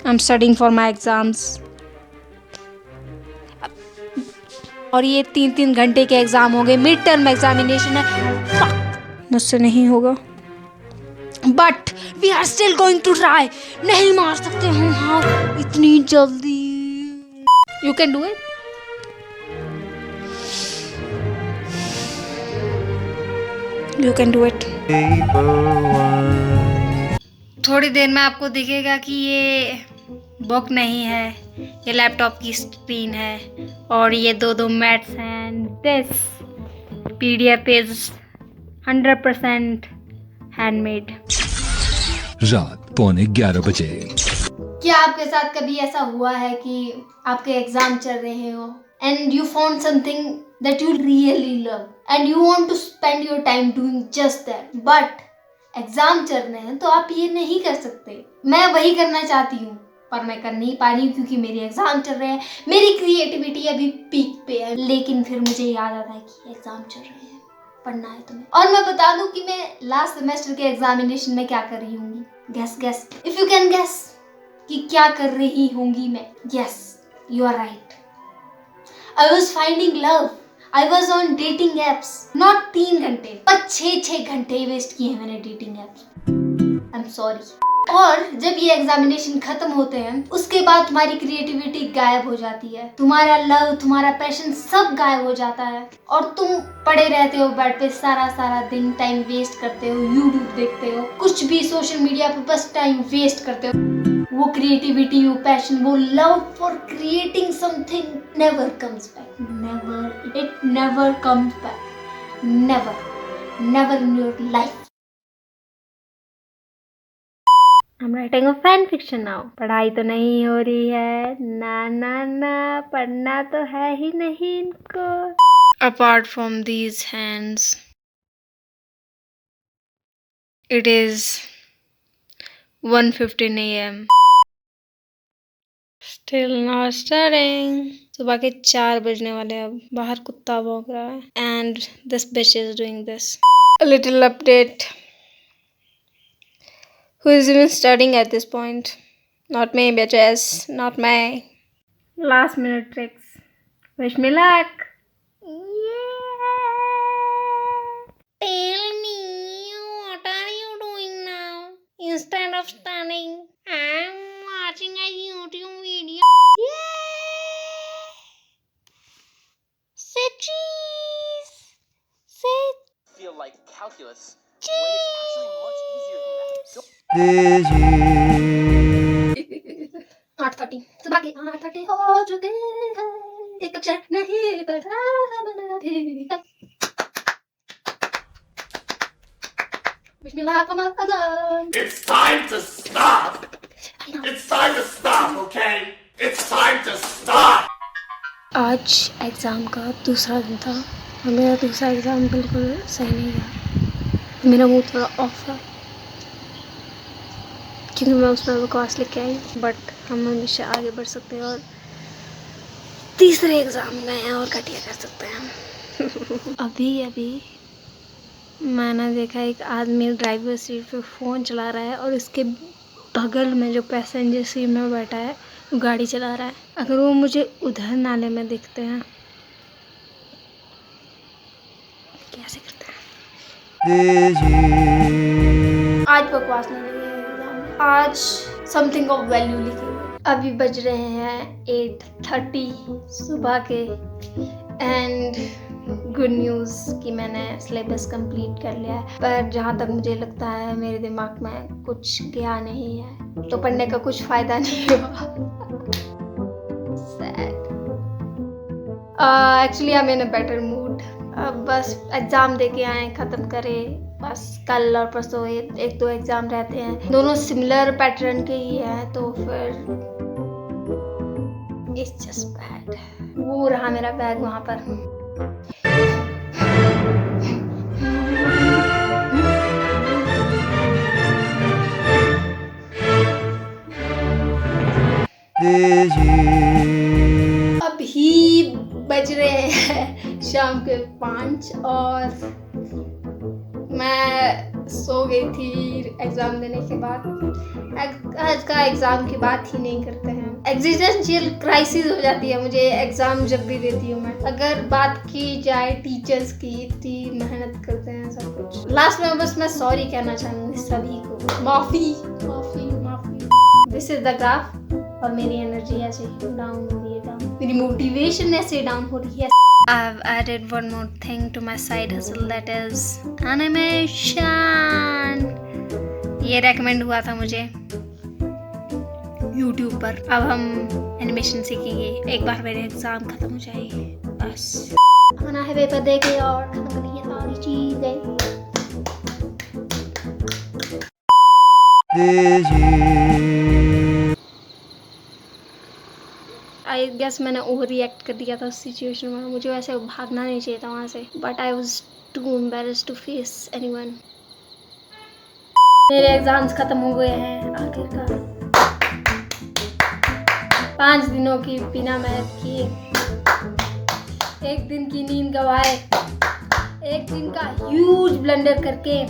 I am studying for my exams. और ये 3-3 घंटे के एग्जाम हो गए, मिड टर्म एग्जामिनेशन है। Fuck! मुझसे नहीं होगा, but we are still going to try. नहीं मार सकते हम हाँ इतनी जल्दी। You can do it. You can do it. थोड़ी देर में आपको दिखेगा कि ये बुक नहीं है, ये लैपटॉप की स्क्रीन है और ये दो मैट्स हैं। This PDF is 100% handmade. रात 11:15 क्या आपके साथ कभी ऐसा हुआ है कि आपके एग्जाम चल रहे हो and you found something that you really love and you want to spend your time doing just that, but exam चल रहे हैं तो आप ये नहीं कर सकते। मैं वही करना चाहती हूँ पर मैं कर नहीं पा रही हूँ क्योंकि मेरे एग्जाम चल रहे हैं। मेरी क्रिएटिविटी अभी पीक पे है, लेकिन फिर मुझे याद आता है कि एग्जाम चल रहे हैं, पढ़ना है तुम्हें। और मैं बता दूं कि मैं लास्ट सेमेस्टर के एग्जामिनेशन में क्या कर रही होंगी। Guess if you can guess कि क्या कर रही होंगी मैं। Yes, you are right. I was finding love. I was on dating apps. Not 3 घंटे पर 6 घंटे वेस्ट किए हैं मैंने dating apps. I am sorry. और जब ये एग्जामिनेशन खत्म होते हैं उसके बाद तुम्हारी क्रिएटिविटी गायब हो जाती है, तुम्हारा लव, तुम्हारा पैशन सब गायब हो जाता है और तुम पड़े रहते हो बेड पे सारा दिन, टाइम वेस्ट करते हो, यूट्यूब देखते हो, कुछ भी सोशल मीडिया पे बस टाइम वेस्ट करते हो। वो क्रिएटिविटी, वो पैशन, वो love for creating something never comes back. Never, it never comes back. Never in your life. I'm writing a fan fiction now. पढ़ाई तो नहीं हो रही है, ना पढ़ना तो है ही नहीं इनको। Apart from these hands, it is 1:15 AM. Still not studying. सुबह के 4 बजने वाले हैं अब। बाहर कुत्ता भौंक रहा है and this bitch is doing this. A little update. Who is even studying at this point? Not me, bitches. Not me. Last minute tricks. Wish me luck. Yeah. Tell me, what are you doing now? Instead of studying, I'm watching a YouTube video. Yeah. Say cheese. Say feel like calculus when it's actually much easier than that. So 8:30 सुबह के 8:30 हो चुके हैं, एक अक्षर नहीं पढ़ा हमने अभी तक। बिस्मिल्लाह का अज़ान। It's time to stop! It's time to stop, okay? It's time to stop! आज एग्ज़ाम का दूसरा दिन था और मेरा दूसरा एग्ज़ाम बिल्कुल सही नहीं गया। मेरा मूड थोड़ा ऑफ था क्योंकि मैं उसमें बकवास लिख के आई, बट हम हमेशा आगे बढ़ सकते हैं और तीसरे एग्ज़ाम में और घटिया कर सकते हैं। अभी मैंने देखा एक आदमी ड्राइवर सीट पे फ़ोन चला रहा है और उसके बगल में जो पैसेंजर सीट में बैठा है वो गाड़ी चला रहा है। अगर वो मुझे उधर नाले में दिखते हैं कैसे करते हैं। आज बकवास नहीं लिखे एग्जाम में, आज समथिंग ऑफ वैल्यू लिखेंगे। अभी बज रहे हैं 8:30 सुबह के एंड गुड न्यूज़ कि मैंने सिलेबस कंप्लीट कर लिया है, पर जहाँ तक मुझे लगता है मेरे दिमाग में कुछ गया नहीं है तो पढ़ने का कुछ फ़ायदा नहीं हुआ। Actually I am in a better mood. अब बस एग्ज़ाम दे के आए, ख़त्म करें बस। कल और परसों 1-2 एग्ज़ाम रहते हैं, दोनों सिमिलर पैटर्न के ही हैं तो फिर इट्स जस्ट बैड। वो रहा मेरा बैग वहाँ पर। अभी बज रहे हैं शाम के 5 और मैं सो गई थी एग्जाम देने के बाद। आज का एग्जाम की बात ही नहीं करते हैं। एग्जिस्टेंशियल क्राइसिस हो जाती है मुझे एग्जाम जब भी देती हूँ मैं। अगर बात की जाए टीचर्स की, इतनी मेहनत करते हैं सब कुछ। लास्ट में बस मैं सॉरी कहना चाहूंगी सभी को, माफी माफी माफी। दिस इज द ग्राफ और मेरी एनर्जी ऐसे डाउन हो रही है, मेरी मोटिवेशन ऐसे डाउन हो रही है। I've added one more thing to my side hustle, that is animation. ये recommend हुआ था मुझे YouTube पर। अब हम एनिमेशन सीखेंगे एक बार मेरे एग्जाम खत्म हो जाएगी बस। खाना है पेपर दे के और खत्म करनी है सारी चीजें। आई गेस मैंने ओवर रिएक्ट कर दिया था उस सिचुएशन में। मुझे वैसे भागना नहीं चाहिए था वहाँ से, but I was too embarrassed to face anyone. मेरे एग्जाम्स खत्म हो गए हैं आखिरकार। 5 दिनों की बिना मेहनत किए, एक दिन की नींद गवाए, एक दिन का ह्यूज ब्लंडर करके